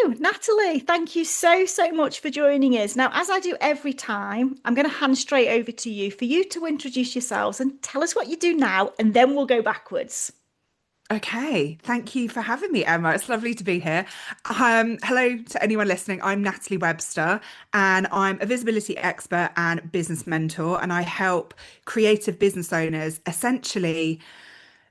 Natalie, thank you so much for joining us. Now, as I do every time, I'm going to hand straight over to you for you to introduce yourselves and tell us what you do now, and then we'll go backwards. Okay, thank you for having me, Emma. It's lovely to be here. Hello to anyone listening. I'm Natalie Webster, and I'm a visibility expert and business mentor, and I help creative business owners essentially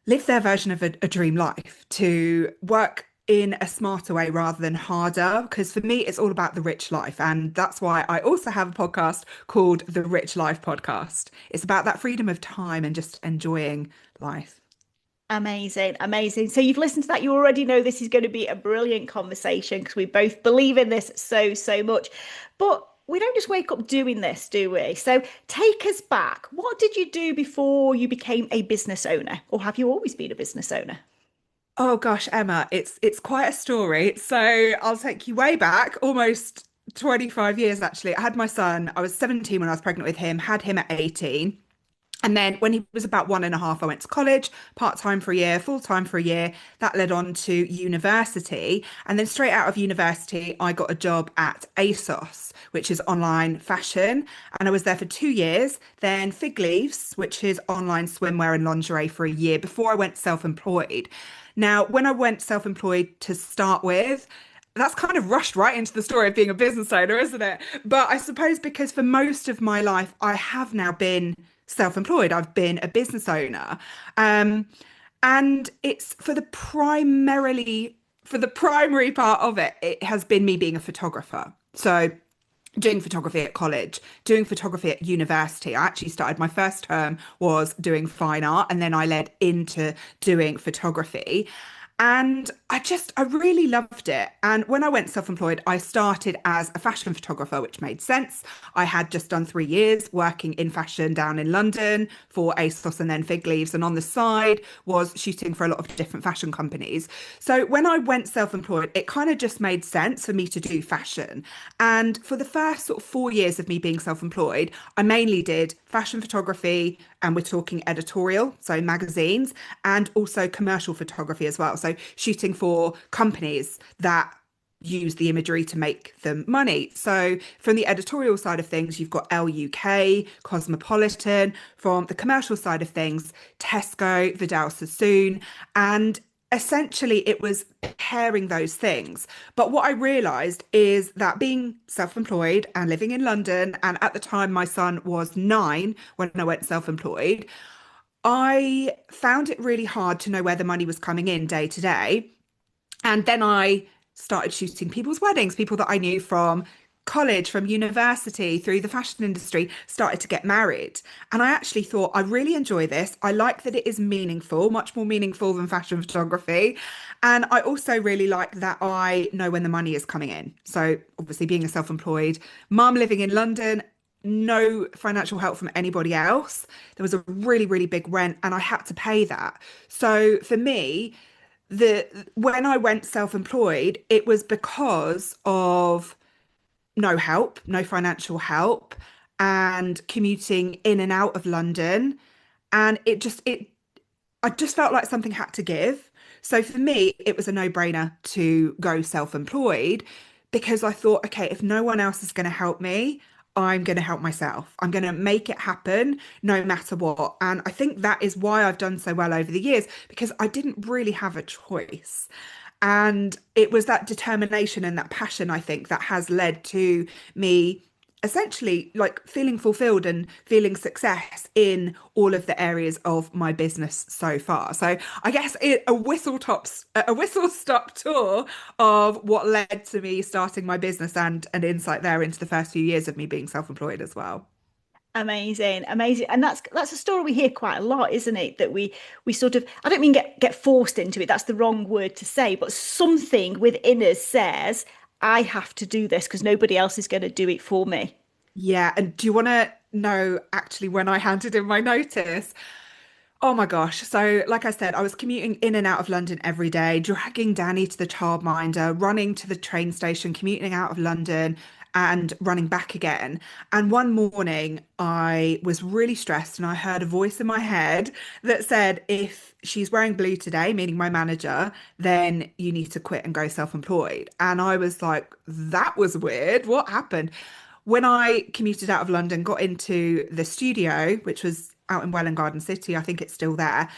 live their version of a dream life to work in a smarter way rather than harder. Because for me, it's all about the rich life, and that's why I also have a podcast called the Rich Life Podcast. It's about that freedom of time and just enjoying life. Amazing. So you've listened to that. You already know this is going to be a brilliant conversation because we both believe in this so much. But we don't just wake up doing this, do we? So take us back. What did you do before you became a business owner? Or have you always been a business owner? Oh gosh, Emma, it's quite a story. So I'll take you way back, almost 25 years actually. I had my son, I was 17 when I was pregnant with him, had him at 18. And then when he was about 1.5, I went to college, part-time for a year, full-time for a year. That led on to university. And then straight out of university, I got a job at ASOS, which is online fashion. And I was there for 2 years. Then Fig Leaves, which is online swimwear and lingerie for a year before I went self-employed. Now, when I went self-employed to start with, that's kind of rushed right into the story of being a business owner, isn't it? But I suppose because for most of my life, I have now been self-employed. I've been a business owner. Um, and it's for the primary part of it, it has been me being a photographer. So doing photography at college, doing photography at university. I actually started my first term was doing fine art, and then I led into doing photography. And I really loved it. And when I went self-employed, I started as a fashion photographer, which made sense. I had just done 3 years working in fashion down in London for ASOS and then Fig Leaves. And on the side was shooting for a lot of different fashion companies. So when I went self-employed, it kind of just made sense for me to do fashion. And for the first sort of 4 years of me being self-employed, I mainly did fashion photography, and we're talking editorial, so magazines, and also commercial photography as well. So shooting for companies that use the imagery to make them money. So from the editorial side of things, you've got LUK, Cosmopolitan. From the commercial side of things, Tesco, Vidal Sassoon, and essentially it was pairing those things. But what I realized is that being self-employed and living in London, and at the time my son was 9 when I went self-employed, I found it really hard to know where the money was coming in day to day. And then I started shooting people's weddings, people that I knew from college, from university, through the fashion industry, started to get married. And I actually thought, I really enjoy this. I like that it is meaningful, much more meaningful than fashion photography. And I also really like that I know when the money is coming in. So obviously being a self-employed mum living in London, no financial help from anybody else. There was a really big rent and I had to pay that. So for me, the when I went self-employed, it was because of no help, no financial help, and commuting in and out of London. And I just felt like something had to give. So for me, it was a no-brainer to go self-employed because I thought, okay, if no one else is going to help me, I'm going to help myself. I'm going to make it happen no matter what. And I think that is why I've done so well over the years because I didn't really have a choice. And it was that determination and that passion, I think, that has led to me essentially like feeling fulfilled and feeling success in all of the areas of my business so far. So I guess a whistle stop tour of what led to me starting my business and an insight there into the first few years of me being self-employed as well. Amazing. And that's a story we hear quite a lot, isn't it? That we sort of, I don't mean get forced into it, that's the wrong word to say, but something within us says, I have to do this because nobody else is going to do it for me. Yeah, and do you want to know actually when I handed in my notice? Oh my gosh. So, like I said, I was commuting in and out of London every day, dragging Danny to the childminder, running to the train station, commuting out of London. and running back again. And one morning I was really stressed and I heard a voice in my head that said, if she's wearing blue today, meaning my manager, then you need to quit and go self-employed. And I was like, that was weird. What happened? When I commuted out of London, got into the studio, which was out in Welwyn Garden City, I think it's still there.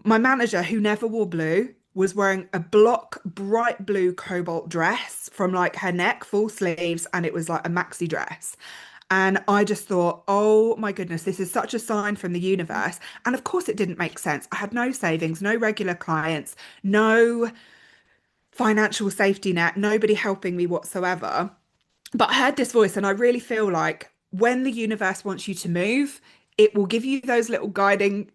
My manager, who never wore blue, was wearing a block bright blue cobalt dress from like her neck, full sleeves, and it was like a maxi dress. And I just thought, oh my goodness, this is such a sign from the universe. And of course, it didn't make sense. I had no savings, no regular clients, no financial safety net, nobody helping me whatsoever. But I heard this voice, and I really feel like when the universe wants you to move, it will give you those little guiding,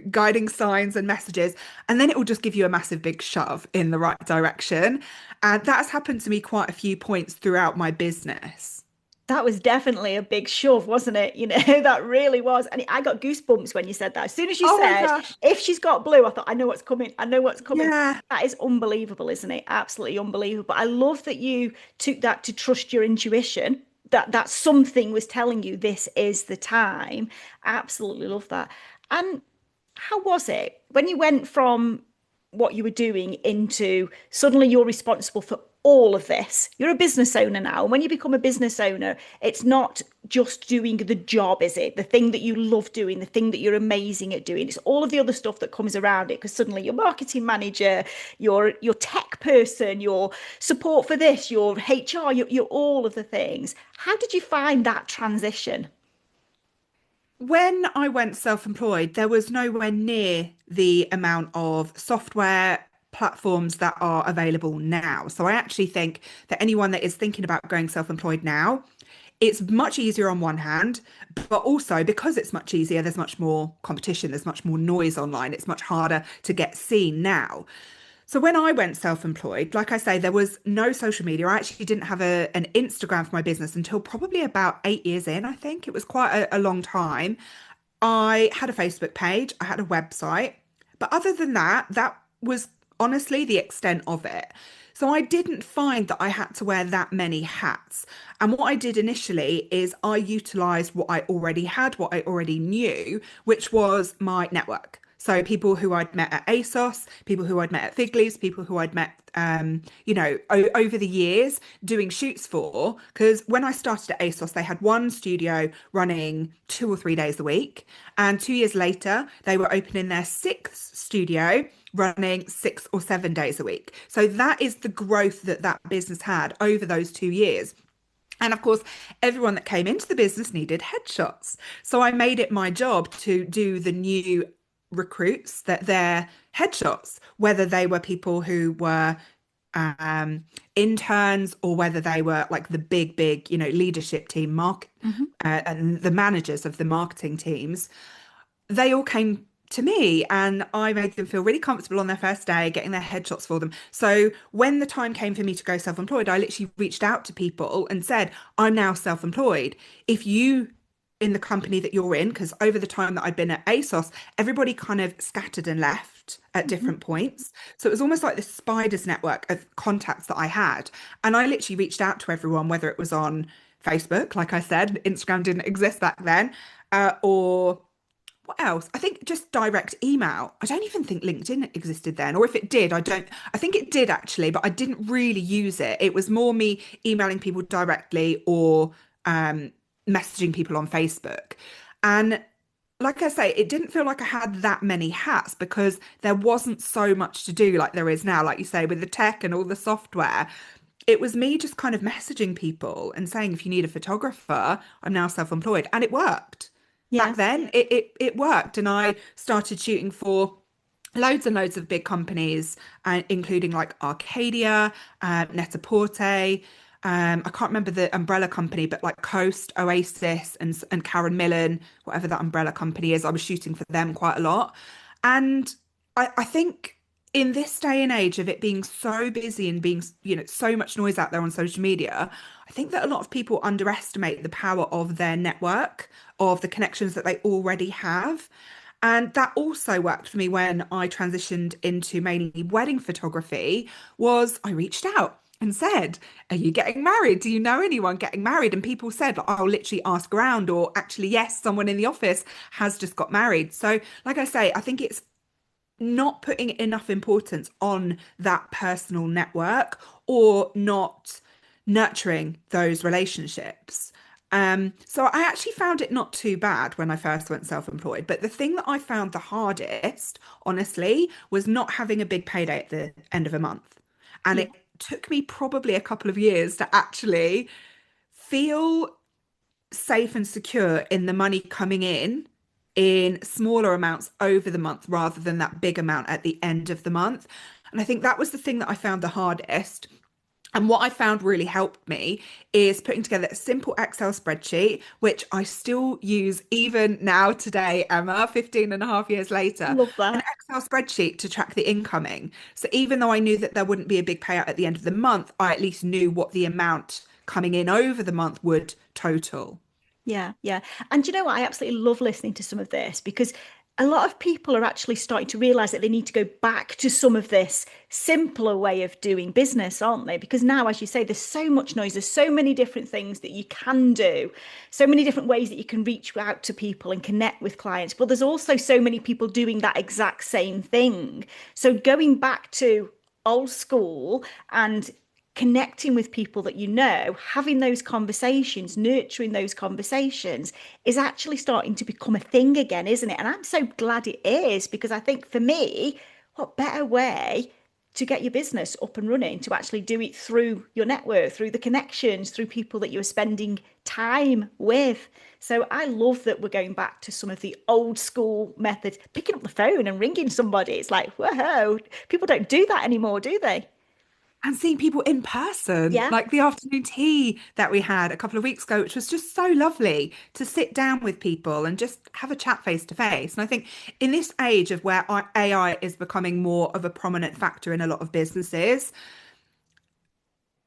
guiding signs and messages, and then it will just give you a massive big shove in the right direction. And that's happened to me quite a few points throughout my business. That was definitely a big shove, wasn't it? That really was. And I got goosebumps when you said that. As soon as you Oh my said, gosh. if she's got blue, I thought, I know what's coming. I know what's coming. Yeah. That is unbelievable, isn't it? Absolutely unbelievable. I love that you took that to trust your intuition, that something was telling you this is the time. Absolutely love that. And how was it when you went from what you were doing into suddenly you're responsible for all of this? You're a business owner now. And when you become a business owner, it's not just doing the job, is it? The thing that you love doing, the thing that you're amazing at doing. It's all of the other stuff that comes around it because suddenly you're marketing manager, your tech person, your support for this, your HR, you're all of the things. How did you find that transition? When I went self-employed, there was nowhere near the amount of software platforms that are available now. So I actually think that anyone that is thinking about going self-employed now, it's much easier on one hand, but also because it's much easier, there's much more competition, there's much more noise online, it's much harder to get seen now. So when I went self-employed, like I say, there was no social media. I actually didn't have an Instagram for my business until probably about 8 years in, I think. It was quite a long time. I had a Facebook page, I had a website, but other than that, that was honestly the extent of it. So I didn't find that I had to wear that many hats. And what I did initially is I utilized what I already had, what I already knew, which was my network. So people who I'd met at ASOS, people who I'd met at Figley's, people who I'd met, over the years doing shoots for. Because when I started at ASOS, they had one studio running 2 or 3 days a week. And 2 years later, they were opening their sixth studio running 6 or 7 days a week. So that is the growth that that business had over those 2 years. And of course, everyone that came into the business needed headshots. So I made it my job to do the new recruits that their headshots, whether they were people who were interns or whether they were like the big, leadership team, Mhm. and the managers of the marketing teams, they all came to me and I made them feel really comfortable on their first day, getting their headshots for them. So when the time came for me to go self-employed, I literally reached out to people and said, I'm now self-employed. If you in the company that you're in, because over the time that I'd been at ASOS, everybody kind of scattered and left at Mhm. different points. So it was almost like this spider's network of contacts that I had. And I literally reached out to everyone, whether it was on Facebook, like I said, Instagram didn't exist back then, or what else? I think just direct email. I don't even think LinkedIn existed then, or if it did, I think it did actually, but I didn't really use it. It was more me emailing people directly or messaging people on Facebook. And like I say, it didn't feel like I had that many hats because there wasn't so much to do like there is now, like you say, with the tech and all the software. It was me just kind of messaging people and saying, if you need a photographer, I'm now self-employed. And it worked. Yeah. Back then, it worked. And I started shooting for loads and loads of big companies, including like Arcadia, Net-a-Porter. I can't remember the umbrella company, but like Coast, Oasis, and Karen Millen, whatever that umbrella company is, I was shooting for them quite a lot. And I think in this day and age of it being so busy and being, so much noise out there on social media, I think that a lot of people underestimate the power of their network, of the connections that they already have. And that also worked for me when I transitioned into mainly wedding photography, was I reached out. and said, "Are you getting married? Do you know anyone getting married?" And people said, like, "I'll literally ask around," or actually, yes, someone in the office has just got married. So, like I say, I think it's not putting enough importance on that personal network or not nurturing those relationships. So I actually found it not too bad when I first went self-employed. But the thing that I found the hardest, honestly, was not having a big payday at the end of a month. And Yeah. it took me probably a couple of years to actually feel safe and secure in the money coming in smaller amounts over the month rather than that big amount at the end of the month. And I think that was the thing that I found the hardest. And what I found really helped me is putting together a simple Excel spreadsheet, which I still use even now today, Emma, 15 and a half years later, Love an that. Excel spreadsheet to track the incoming. So even though I knew that there wouldn't be a big payout at the end of the month, I at least knew what the amount coming in over the month would total. Yeah, yeah. And you know what? I absolutely love listening to some of this because a lot of people are actually starting to realize that they need to go back to some of this simpler way of doing business, aren't they? Because now, as you say, there's so much noise, there's so many different things that you can do, so many different ways that you can reach out to people and connect with clients. But there's also so many people doing that exact same thing. So going back to old school and connecting with people that you know, having those conversations, nurturing those conversations is actually starting to become a thing again, isn't it? And I'm so glad it is because I think for me, what better way to get your business up and running to actually do it through your network, through the connections, through people that you're spending time with. So I love that we're going back to some of the old school methods, picking up the phone and ringing somebody. It's like, whoa, people don't do that anymore, do they? And seeing people in person, Yeah. like the afternoon tea that we had a couple of weeks ago, which was just so lovely to sit down with people and just have a chat face to face. And I think in this age of where AI is becoming more of a prominent factor in a lot of businesses,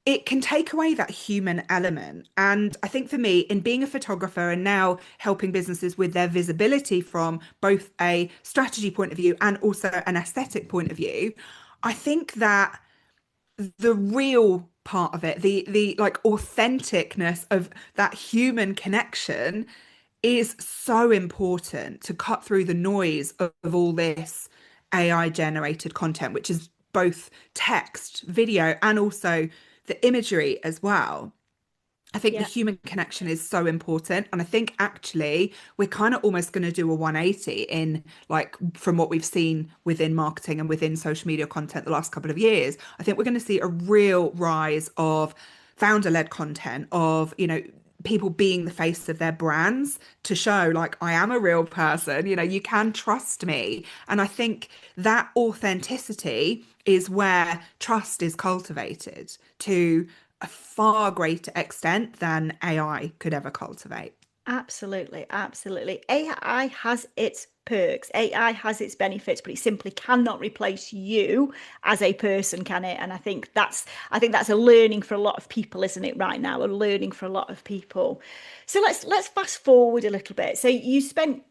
it can take away that human element. And I think for me, in being a photographer and now helping businesses with their visibility from both a strategy point of view and also an aesthetic point of view, I think that the real part of it, the like authenticness of that human connection is so important to cut through the noise of all this AI generated content, which is both text, video, and also the imagery as well. I think the Yeah. human connection is so important. And I think actually we're kind of almost going to do a 180 in like from what we've seen within marketing and within social media content the last couple of years. I think we're going to see a real rise of founder-led content, of, people being the face of their brands to show like I am a real person, you can trust me. And I think that authenticity is where trust is cultivated to a far greater extent than AI could ever cultivate. Absolutely, absolutely. AI has its perks, AI has its benefits, but it simply cannot replace you as a person, can it? And I think that's a learning for a lot of people, isn't it, right now? A learning for a lot of people. So let's fast forward a little bit. So you spent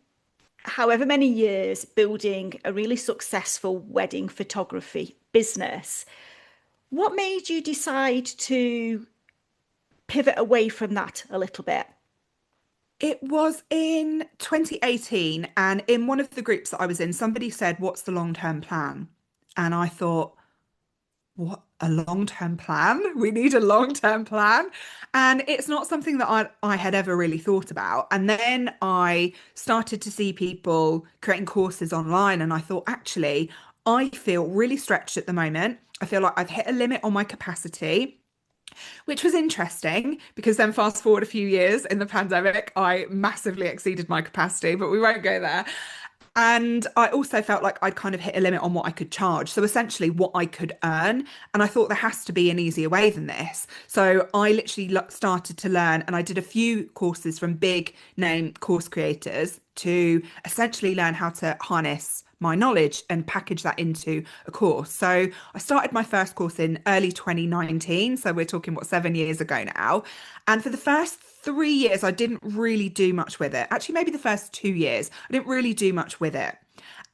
however many years building a really successful wedding photography business. What made you decide to pivot away from that a little bit? It was in 2018, and in one of the groups that I was in, somebody said, "What's the long-term plan?" And I thought, what, a long-term plan? We need a long-term plan. And it's not something that I had ever really thought about. And then I started to see people creating courses online, and I thought, actually, I feel really stretched at the moment. I feel like I've hit a limit on my capacity, which was interesting because then fast forward a few years in the pandemic, I massively exceeded my capacity, but we won't go there. And I also felt like I'd kind of hit a limit on what I could charge. So essentially what I could earn. And I thought there has to be an easier way than this. So I literally started to learn and I did a few courses from big name course creators to essentially learn how to harness my knowledge and package that into a course. So I started my first course in early 2019. So we're talking, what, 7 years ago now. And for the first 3 years, I didn't really do much with it. Actually, maybe the first 2 years, I didn't really do much with it.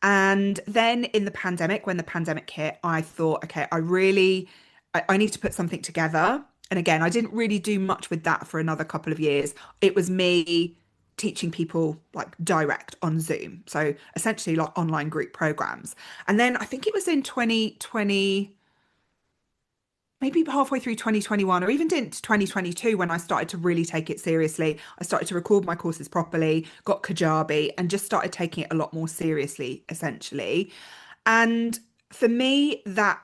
And then in the pandemic, when the pandemic hit, I thought, okay, I really I need to put something together. And again, I didn't really do much with that for another couple of years. It was me teaching people like direct on Zoom. So essentially like online group programs. And then I think it was in 2020, maybe halfway through 2021 or even into 2022 when I started to really take it seriously. I started to record my courses properly, got Kajabi, and just started taking it a lot more seriously, essentially. And for me, that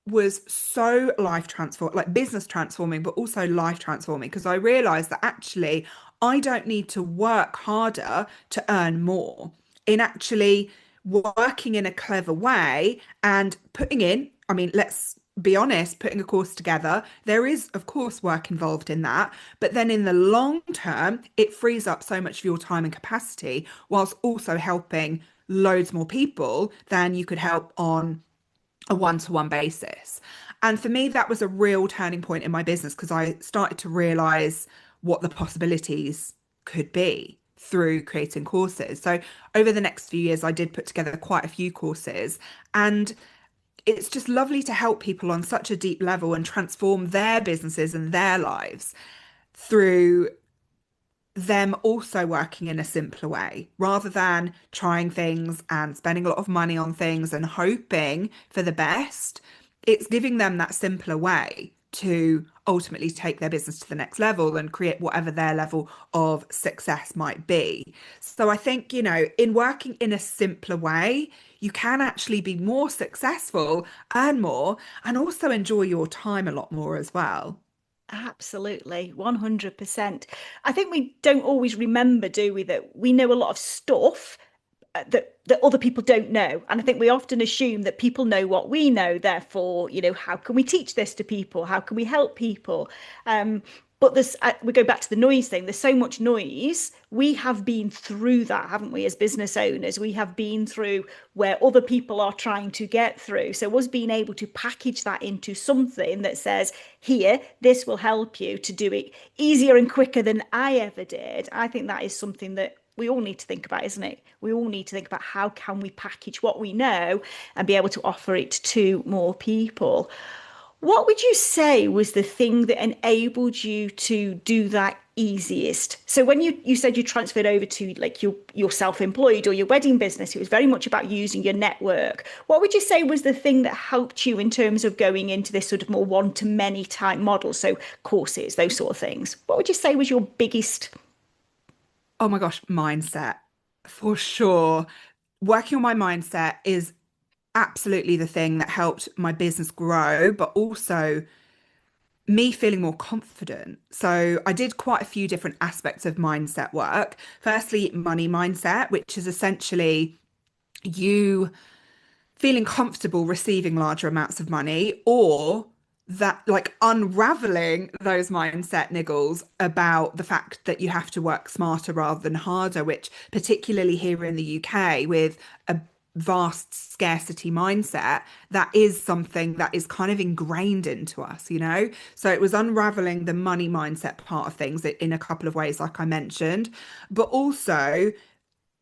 was so life transform like business transforming, but also life transforming because I realized that actually I don't need to work harder to earn more. In actually working in a clever way and putting in, I mean, let's be honest, putting a course together, there is, of course, work involved in that. But then in the long term, it frees up so much of your time and capacity whilst also helping loads more people than you could help on a one-to-one basis. And for me, that was a real turning point in my business because I started to realize what the possibilities could be through creating courses. So over the next few years, I did put together quite a few courses, and it's just lovely to help people on such a deep level and transform their businesses and their lives through them also working in a simpler way rather than trying things and spending a lot of money on things and hoping for the best. It's giving them that simpler way to ultimately take their business to the next level and create whatever their level of success might be. So I think, in working in a simpler way, you can actually be more successful, earn more, and also enjoy your time a lot more as well. Absolutely, 100%. I think we don't always remember, do we, that we know a lot of stuff that other people don't know. And I think we often assume that people know what we know. Therefore, how can we teach this to people? How can we help people? But we go back to the noise thing. There's so much noise. We have been through that, haven't we, as business owners? We have been through where other people are trying to get through. So, us being able to package that into something that says, here, this will help you to do it easier and quicker than I ever did. I think that is something that we all need to think about, isn't it? We all need to think about how can we package what we know and be able to offer it to more people. What would you say was the thing that enabled you to do that easiest? So when you said you transferred over to like your self-employed or your wedding business, it was very much about using your network. What would you say was the thing that helped you in terms of going into this sort of more one-to-many type model? So courses, those sort of things. What would you say was your biggest? Oh my gosh, mindset for sure. Working on my mindset is absolutely the thing that helped my business grow, but also me feeling more confident. So I did quite a few different aspects of mindset work. Firstly, money mindset, which is essentially you feeling comfortable receiving larger amounts of money or that like unraveling those mindset niggles about the fact that you have to work smarter rather than harder, which particularly here in the UK with a vast scarcity mindset, that is something that is kind of ingrained into us. So it was unraveling the money mindset part of things in a couple of ways, like I mentioned, but also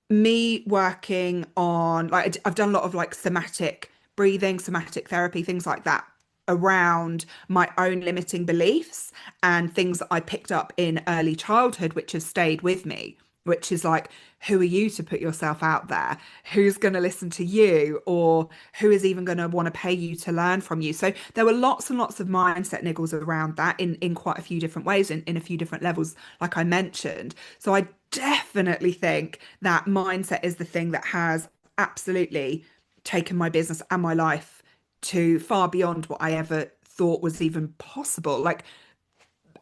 me working on like I've done a lot of like somatic breathing, somatic therapy, things like that around my own limiting beliefs and things that I picked up in early childhood, which have stayed with me, which is like, who are you to put yourself out there? Who's going to listen to you? Or who is even going to want to pay you to learn from you? So there were lots and lots of mindset niggles around that in quite a few different ways, in a few different levels, like I mentioned. So I definitely think that mindset is the thing that has absolutely taken my business and my life to far beyond what I ever thought was even possible. Like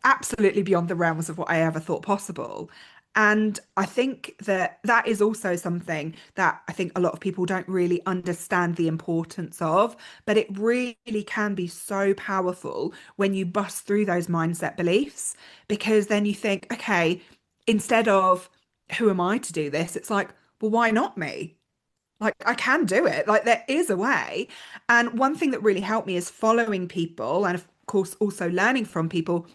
absolutely beyond the realms of what I ever thought possible. And I think that that is also something that I think a lot of people don't really understand the importance of, but it really can be so powerful when you bust through those mindset beliefs, because then you think, okay, instead of who am I to do this? It's like, well, why not me? Like, I can do it. Like, there is a way. And one thing that really helped me is following people and, of course, also learning from people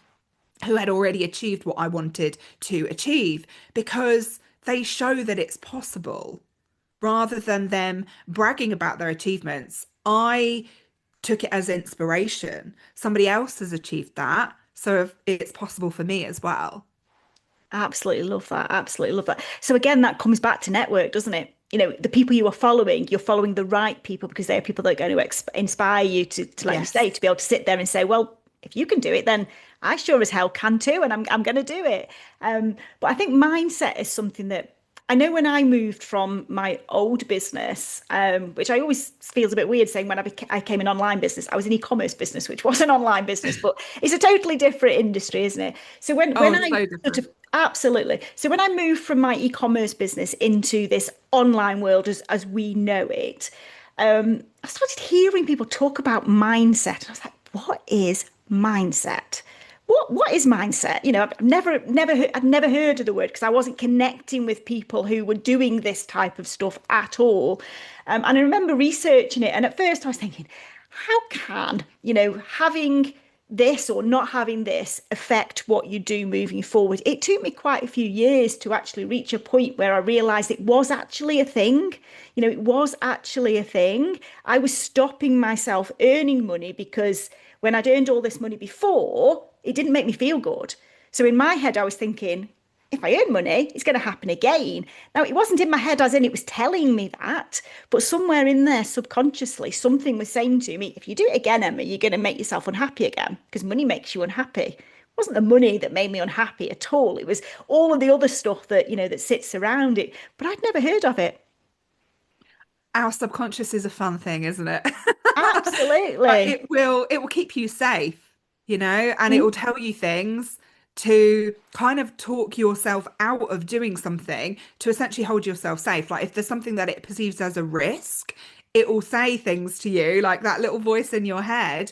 who had already achieved what I wanted to achieve because they show that it's possible rather than them bragging about their achievements. I took it as inspiration. Somebody else has achieved that. So if it's possible for me as well. Absolutely love that. Absolutely love that. So again, that comes back to network, doesn't it? You know, the people you are following, you're following the right people because they are people that are going to inspire you to, like you say, Yes. to be able to sit there and say, well, if you can do it, then I sure as hell can too, and I'm going to do it. But I think mindset is something that I know when I moved from my old business, which I always feels a bit weird saying when I came in online business, I was in e-commerce business, which was an online business, but it's a totally different industry, isn't it? So when Oh, I so sort different. of absolutely, so when I moved from my e-commerce business into this online world as we know it, I started hearing people talk about mindset, and I was like, what is mindset? What is mindset? You know, I've never heard of the word because I wasn't connecting with people who were doing this type of stuff at all. And I remember researching it, and at first I was thinking, how can, you know, having this or not having this affect what you do moving forward? It took me quite a few years to actually reach a point where I realized it was actually a thing. You know, it was actually a thing. I was stopping myself earning money because when I'd earned all this money before, it didn't make me feel good. So in my head, I was thinking, if I earn money, it's going to happen again. Now, it wasn't in my head as in it was telling me that, but somewhere in there, subconsciously, something was saying to me, if you do it again, Emma, you're going to make yourself unhappy again because money makes you unhappy. It wasn't the money that made me unhappy at all. It was all of the other stuff that, you know, that sits around it. But I'd never heard of it. Our subconscious is a fun thing, isn't it? But Absolutely. it will keep you safe, and it will tell you things to kind of talk yourself out of doing something to essentially hold yourself safe. Like if there's something that it perceives as a risk, it will say things to you, like that little voice in your head,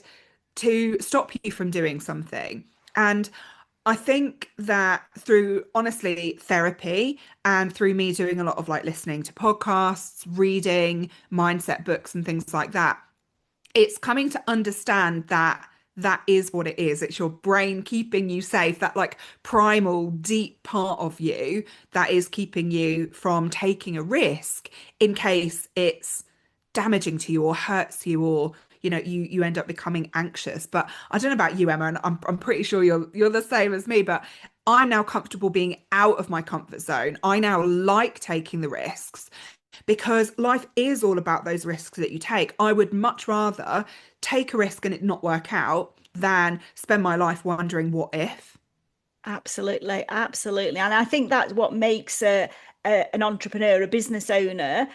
to stop you from doing something. And I think that through honestly therapy and through me doing a lot of like listening to podcasts, reading mindset books and things like that, it's coming to understand that that is what it is. It's your brain keeping you safe, that like primal, deep part of you that is keeping you from taking a risk in case it's damaging to you or hurts you or you end up becoming anxious. But I don't know about you, Emma, and I'm pretty sure you're the same as me, but I'm now comfortable being out of my comfort zone. I now like taking the risks because life is all about those risks that you take. I would much rather take a risk and it not work out than spend my life wondering what if. Absolutely, absolutely. And I think that's what makes an entrepreneur, a business owner,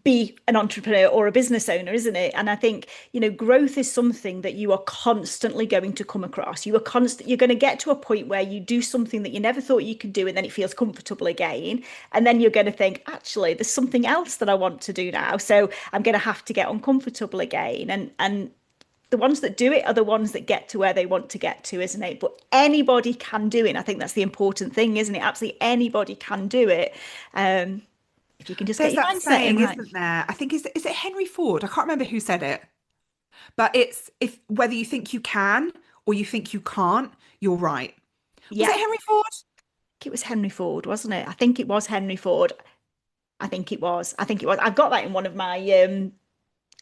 be an entrepreneur or a business owner, isn't it? And I think, you know, growth is something that you are constantly going to come across. You're going to get to a point where you do something that you never thought you could do, and then it feels comfortable again. And then you're going to think, actually, there's something else that I want to do now. So I'm going to have to get uncomfortable again. And the ones that do it are the ones that get to where they want to get to, isn't it? But anybody can do it. And I think that's the important thing, isn't it? Absolutely anybody can do it. Um, if you can just get There's your that mindset in saying, right. isn't there? I think is it Henry Ford? I can't remember who said it, but it's if whether you think you can or you think you can't, you're right. Was Yeah, it Henry Ford? it was Henry Ford, wasn't it? I think it was Henry Ford. I think it was. I think it was. I've got that in one of my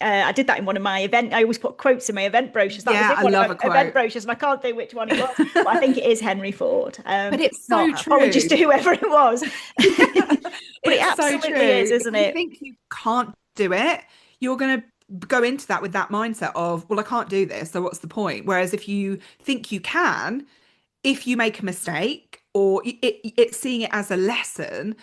I did that in one of my event. I always put quotes in my event brochures. That was Yeah, in I one of love my a event quote. brochures, and I can't think which one it was, but I think it is Henry Ford. But If it's so not, apologies true. to whoever it was. But it It's so absolutely is, true. If isn't you it? think you can't do it, you're going to go into that with that mindset of, well, I can't do this, so what's the point? Whereas if you think you can, if you make a mistake or it's seeing it as a lesson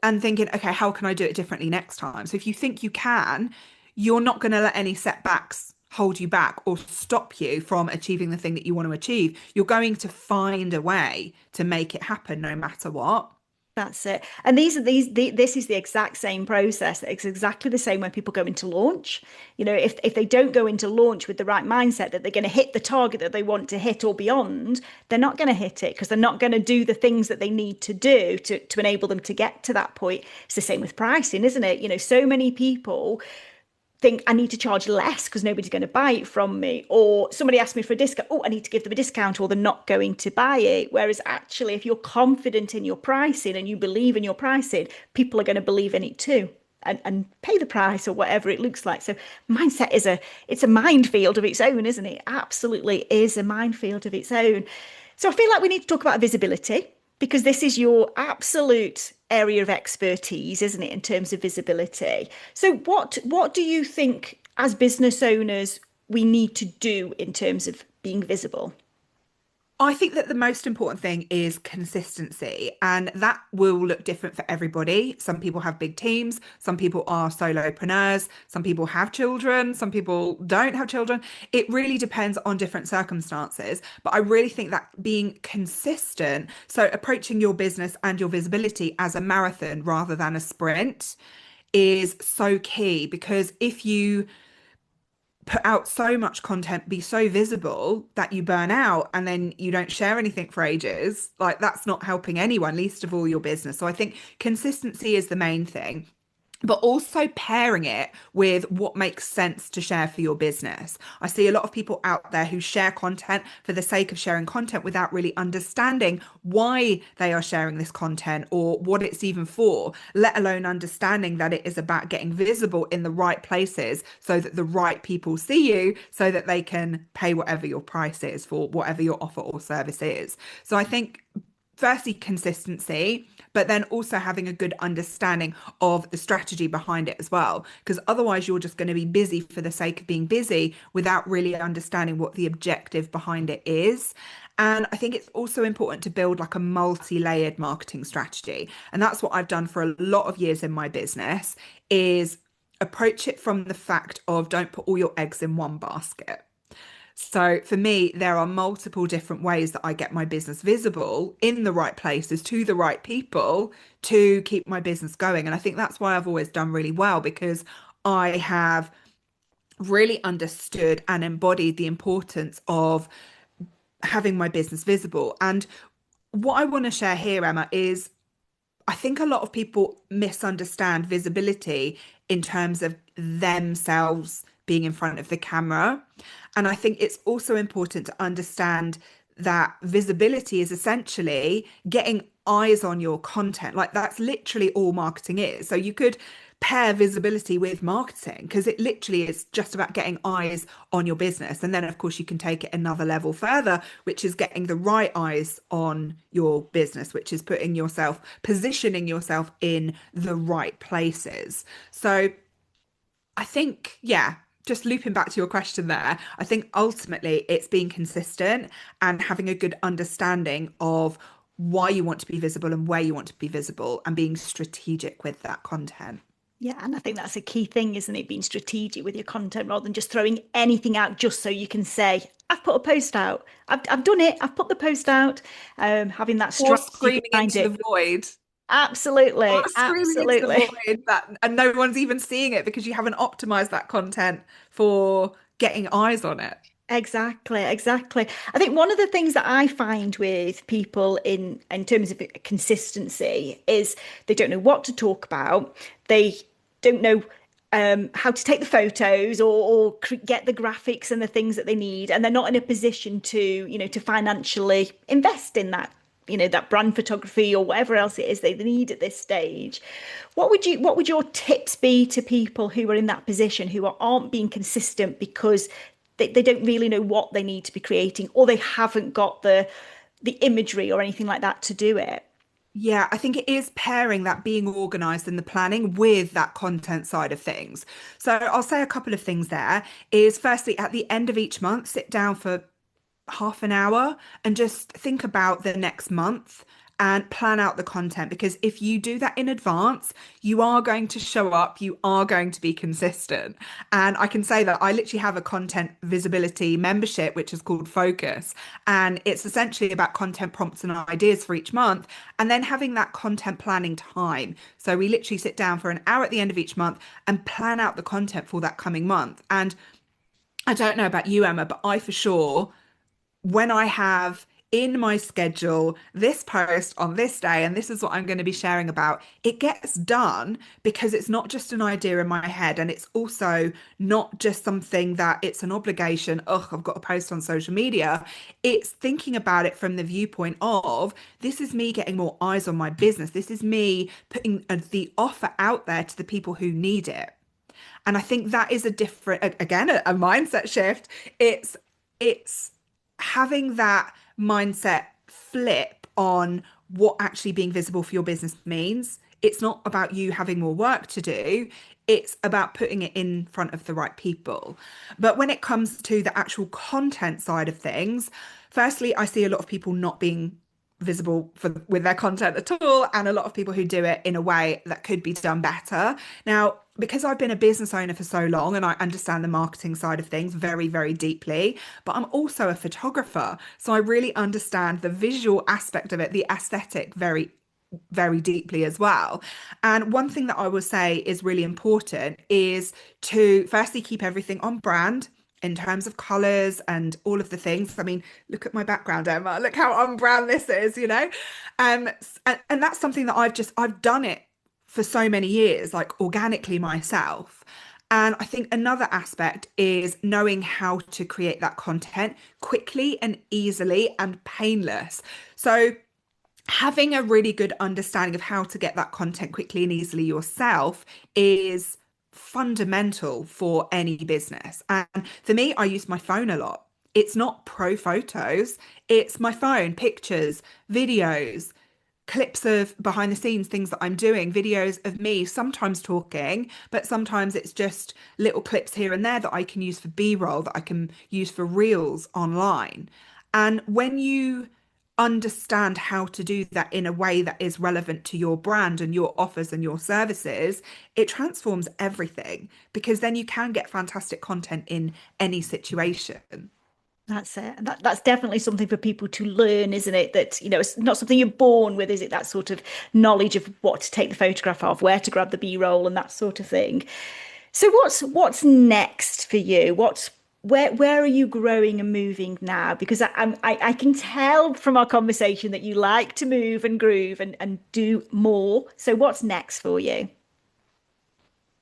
and thinking, okay, how can I do it differently next time? So if you think you can, you're not going to let any setbacks hold you back or stop you from achieving the thing that you want to achieve. You're going to find a way to make it happen no matter what. That's it. And this is the exact same process. It's exactly the same when people go into launch. You know, if they don't go into launch with the right mindset that they're going to hit the target that they want to hit or beyond, they're not going to hit it because they're not going to do the things that they need to do to enable them to get to that point. It's the same with pricing, isn't it? You know, so many people think I need to charge less because nobody's going to buy it from me. Or somebody asked me for a discount. Oh, I need to give them a discount or they're not going to buy it. Whereas actually, if you're confident in your pricing and you believe in your pricing, people are going to believe in it too. and pay the price or whatever it looks like. So mindset is it's a minefield of its own, isn't it? Absolutely is a minefield of its own. So I feel like we need to talk about visibility because this is your absolute area of expertise, isn't it, in terms of visibility? So what do you think as business owners we need to do in terms of being visible? I think that the most important thing is consistency, and that will look different for everybody. Some people have big teams, some people are solopreneurs, some people have children, some people don't have children. It really depends on different circumstances. But I really think that being consistent, so approaching your business and your visibility as a marathon rather than a sprint, is so key because if you put out so much content, be so visible that you burn out and then you don't share anything for ages, like that's not helping anyone, least of all your business. So I think consistency is the main thing, but also pairing it with what makes sense to share for your business. I see a lot of people out there who share content for the sake of sharing content without really understanding why they are sharing this content or what it's even for, let alone understanding that it is about getting visible in the right places so that the right people see you so that they can pay whatever your price is for whatever your offer or service is. So I think firstly consistency, but then also having a good understanding of the strategy behind it as well, because otherwise you're just going to be busy for the sake of being busy without really understanding what the objective behind it is. And I think it's also important to build like a multi-layered marketing strategy, and that's what I've done for a lot of years in my business, is approach it from the fact of don't put all your eggs in one basket. So for me, there are multiple different ways that I get my business visible in the right places to the right people to keep my business going. And I think that's why I've always done really well because I have really understood and embodied the importance of having my business visible. And what I want to share here, Emma, is I think a lot of people misunderstand visibility in terms of themselves being in front of the camera. And I think it's also important to understand that visibility is essentially getting eyes on your content. Like that's literally all marketing is. So you could pair visibility with marketing because it literally is just about getting eyes on your business. And then, of course, you can take it another level further, which is getting the right eyes on your business, which is putting yourself, positioning yourself in the right places. So I think, yeah, just looping back to your question there, I think ultimately it's being consistent and having a good understanding of why you want to be visible and where you want to be visible and being strategic with that content. Yeah, and I think that's a key thing, isn't it? Being strategic with your content rather than just throwing anything out just so you can say, I've put a post out. I've done it. I've put the post out. Having that Or strategy screaming behind into the it. void. Or Absolutely. screaming into the Absolutely. void that and no one's even seeing it because you haven't optimized that content for getting eyes on it. Exactly, exactly. I think one of the things that I find with people in terms of consistency is they don't know what to talk about. They don't know how to take the photos or get the graphics and the things that they need, and they're not in a position to, to financially invest in that, that brand photography or whatever else it is they need at this stage. What would your tips be to people who are in that position who aren't being consistent because they don't really know what they need to be creating or they haven't got the imagery or anything like that to do it? Yeah, I think it is pairing that being organized and the planning with that content side of things. So I'll say a couple of things there is firstly, at the end of each month, sit down for half an hour and just think about the next month and plan out the content because if you do that in advance, you are going to show up, you are going to be consistent. And I can say that I literally have a content visibility membership, which is called Focus. And it's essentially about content prompts and ideas for each month, and then having that content planning time. So we literally sit down for an hour at the end of each month and plan out the content for that coming month. And I don't know about you, Emma, but I for sure when I have in my schedule this post on this day, and this is what I'm going to be sharing about, it gets done because it's not just an idea in my head. And it's also not just something that it's an obligation. Oh, I've got to post on social media. It's thinking about it from the viewpoint of this is me getting more eyes on my business. This is me putting the offer out there to the people who need it. And I think that is a different, again, a mindset shift. It's having that mindset flip on what actually being visible for your business means. It's not about you having more work to do. It's about putting it in front of the right people. But when it comes to the actual content side of things, firstly, I see a lot of people not being visible with their content at all, and a lot of people who do it in a way that could be done better. Now, because I've been a business owner for so long and I understand the marketing side of things very, very deeply, but I'm also a photographer. So I really understand the visual aspect of it, the aesthetic very, very deeply as well. And one thing that I will say is really important is to firstly keep everything on brand in terms of colors and all of the things. I mean, look at my background, Emma. Look how on brand this is, you know? And that's something that I've done it for so many years, like organically myself. And I think another aspect is knowing how to create that content quickly and easily and painless. So having a really good understanding of how to get that content quickly and easily yourself is fundamental for any business. And for me, I use my phone a lot. It's not pro photos, it's my phone, pictures, videos, clips of behind the scenes things that I'm doing, videos of me sometimes talking, but sometimes it's just little clips here and there that I can use for B-roll, that I can use for reels online. And when you understand how to do that in a way that is relevant to your brand and your offers and your services, it transforms everything because then you can get fantastic content in any situation. That's it. That's definitely something for people to learn, isn't it? That, it's not something you're born with, is it? That sort of knowledge of what to take the photograph of, where to grab the B-roll and that sort of thing. So what's next for you? Where are you growing and moving now? Because I can tell from our conversation that you like to move and groove and do more. So what's next for you?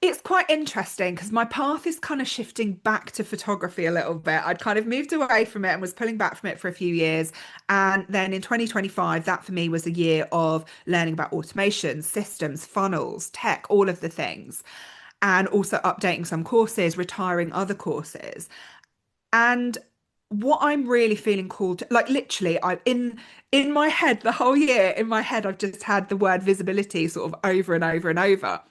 It's quite interesting because my path is kind of shifting back to photography a little bit. I'd kind of moved away from it and was pulling back from it for a few years. And then in 2025, that for me was a year of learning about automation, systems, funnels, tech, all of the things. And also updating some courses, retiring other courses. And what I'm really feeling called to, like literally, I in my head the whole year in my head I've just had the word visibility sort of over and over and over.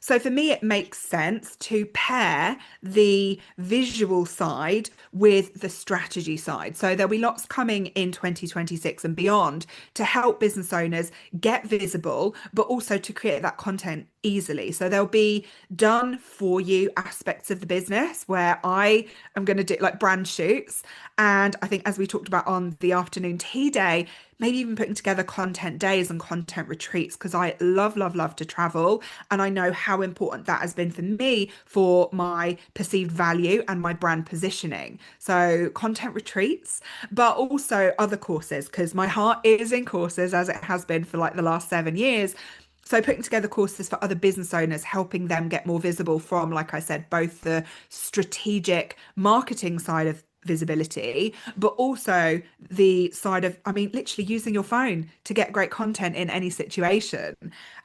So for me, it makes sense to pair the visual side with the strategy side. So there'll be lots coming in 2026 and beyond to help business owners get visible, but also to create that content easily. So there'll be done for you aspects of the business where I am going to do like brand shoots. And I think, as we talked about on the afternoon tea day, maybe even putting together content days and content retreats because I love, love, love to travel. And I know how important that has been for me for my perceived value and my brand positioning. So, content retreats, but also other courses because my heart is in courses as it has been for like the last 7 years. So putting together courses for other business owners, helping them get more visible from, like I said, both the strategic marketing side of visibility, but also the side of, I mean, literally using your phone to get great content in any situation.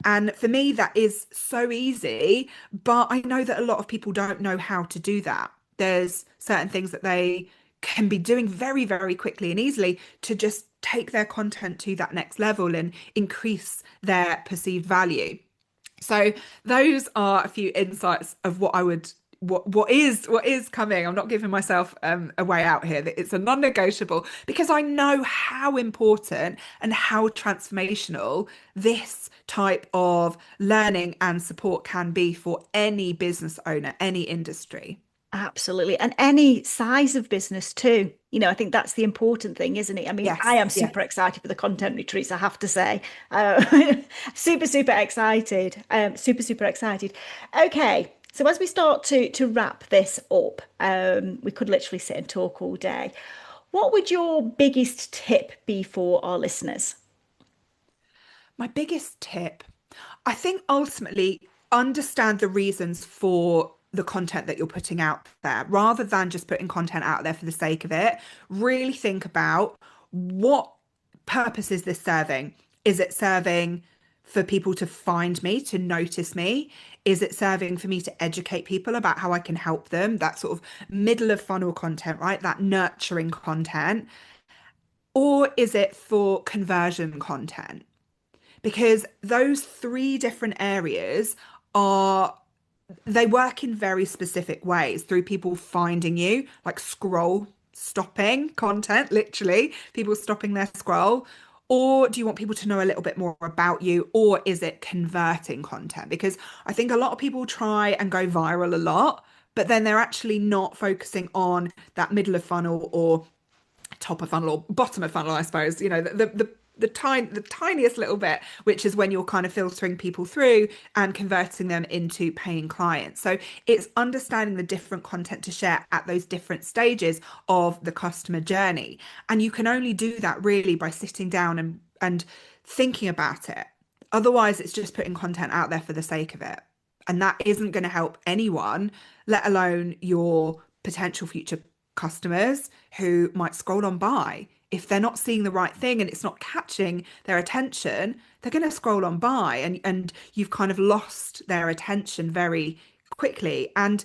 And for me, that is so easy, but I know that a lot of people don't know how to do that. There's certain things that they can be doing very, very quickly and easily to just take their content to that next level and increase their perceived value. So those are a few insights of what I would what is coming. I'm not giving myself a way out here. That it's a non-negotiable because I know how important and how transformational this type of learning and support can be for any business owner, any industry. Absolutely. And any size of business too. I think that's the important thing, isn't it? I mean, I Yes, am yes. super excited for the content retreats, I have to say. Uh, super, super excited. Super, super excited. Okay. So as we start to wrap this up, we could literally sit and talk all day. What would your biggest tip be for our listeners? My biggest tip, I think ultimately understand the reasons for the content that you're putting out there rather than just putting content out there for the sake of it. Really think about what purpose is this serving? Is it serving for people to find me, to notice me? Is it serving for me to educate people about how I can help them? That sort of middle of funnel content, right? That nurturing content. Or is it for conversion content? Because those three different areas are they work in very specific ways through people finding you, like scroll stopping content, literally, people stopping their scroll. Or do you want people to know a little bit more about you? Or is it converting content? Because I think a lot of people try and go viral a lot, but then they're actually not focusing on that middle of funnel or top of funnel or bottom of funnel, I suppose, the tiniest little bit, which is when you're kind of filtering people through and converting them into paying clients. So it's understanding the different content to share at those different stages of the customer journey. And you can only do that really by sitting down and thinking about it. Otherwise, it's just putting content out there for the sake of it. And that isn't going to help anyone, let alone your potential future customers who might scroll on by. If they're not seeing the right thing and it's not catching their attention, they're going to scroll on by and you've kind of lost their attention very quickly. And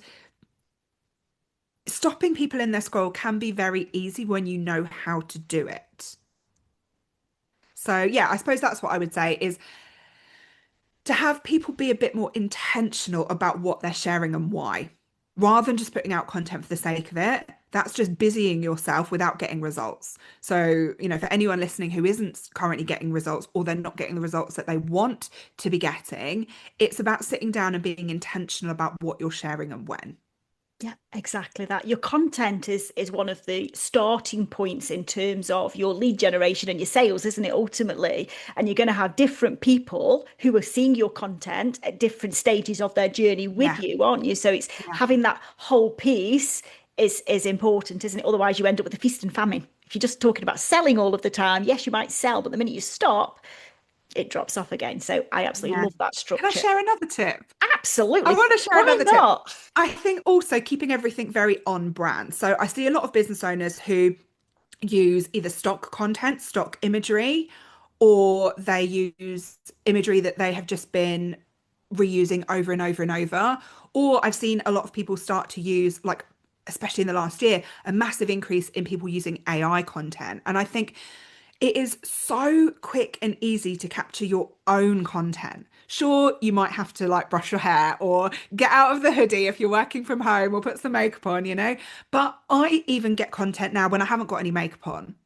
stopping people in their scroll can be very easy when you know how to do it. So yeah, I suppose that's what I would say is to have people be a bit more intentional about what they're sharing and why, rather than just putting out content for the sake of it. That's just busying yourself without getting results. So, for anyone listening who isn't currently getting results or they're not getting the results that they want to be getting, it's about sitting down and being intentional about what you're sharing and when. Yeah, exactly that. Your content is one of the starting points in terms of your lead generation and your sales, isn't it, ultimately? And you're going to have different people who are seeing your content at different stages of their journey with Yeah, you, aren't you? So it's yeah, having that whole piece is important, isn't it? Otherwise, you end up with a feast and famine. If you're just talking about selling all of the time, yes, you might sell, but the minute you stop, it drops off again. So I absolutely yeah. love that Can I structure. share another tip? I Absolutely. want to share Why another tip. not? I think also keeping everything very on brand. So I see a lot of business owners who use either stock content, stock imagery, or they use imagery that they have just been reusing over and over and over. Or I've seen a lot of people start to use, like, especially in the last year, a massive increase in people using AI content. And I think it is so quick and easy to capture your own content. Sure, you might have to like brush your hair or get out of the hoodie if you're working from home or put some makeup on. But I even get content now when I haven't got any makeup on.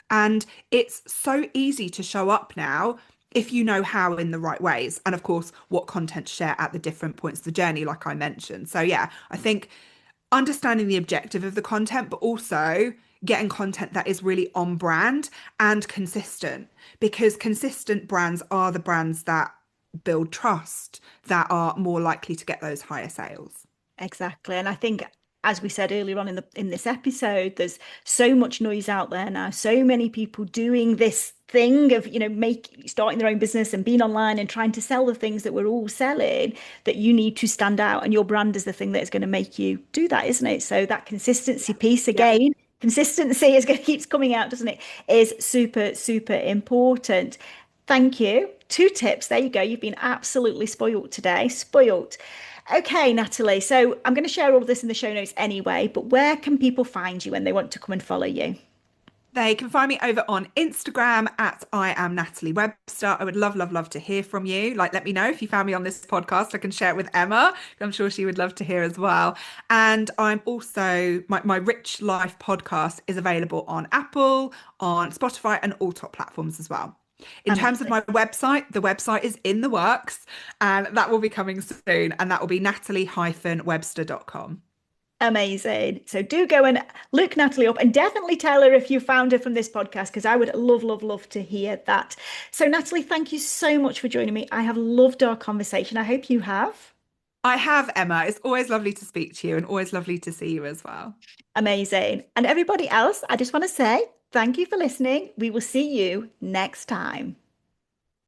And it's so easy to show up now if you know how in the right ways. And of course, what content to share at the different points of the journey, like I mentioned. So, yeah, I think understanding the objective of the content, but also getting content that is really on brand and consistent, because consistent brands are the brands that build trust, that are more likely to get those higher sales. Exactly. And I think, as we said earlier on in this episode, there's so much noise out there now, so many people doing this thing of, starting their own business and being online and trying to sell the things that we're all selling, that you need to stand out. And your brand is the thing that is going to make you do that, isn't it? So that consistency piece Yeah. again, consistency is going to keeps coming out, doesn't it? Is super, super important. Thank you. Two tips. There you go. You've been absolutely spoilt today. Spoilt. Okay, Natalie. So I'm going to share all of this in the show notes anyway, but where can people find you when they want to come and follow you? They can find me over on Instagram at I am Natalie Webster. I would love, love, love to hear from you. Like, let me know if you found me on this podcast. I can share it with Emma. I'm sure she would love to hear as well. And I'm also, my Rich Life podcast is available on Apple, on Spotify, and all top platforms as well. In terms of Amazing. my website, the website is in the works and that will be coming soon. And that will be natalie-webster.com. Amazing. So do go and look Natalie up and definitely tell her if you found her from this podcast, because I would love, love, love to hear that. So, Natalie, thank you so much for joining me. I have loved our conversation. I hope you have. I have, Emma. It's always lovely to speak to you and always lovely to see you as well. Amazing. And everybody else, I just want to say thank you for listening. We will see you next time.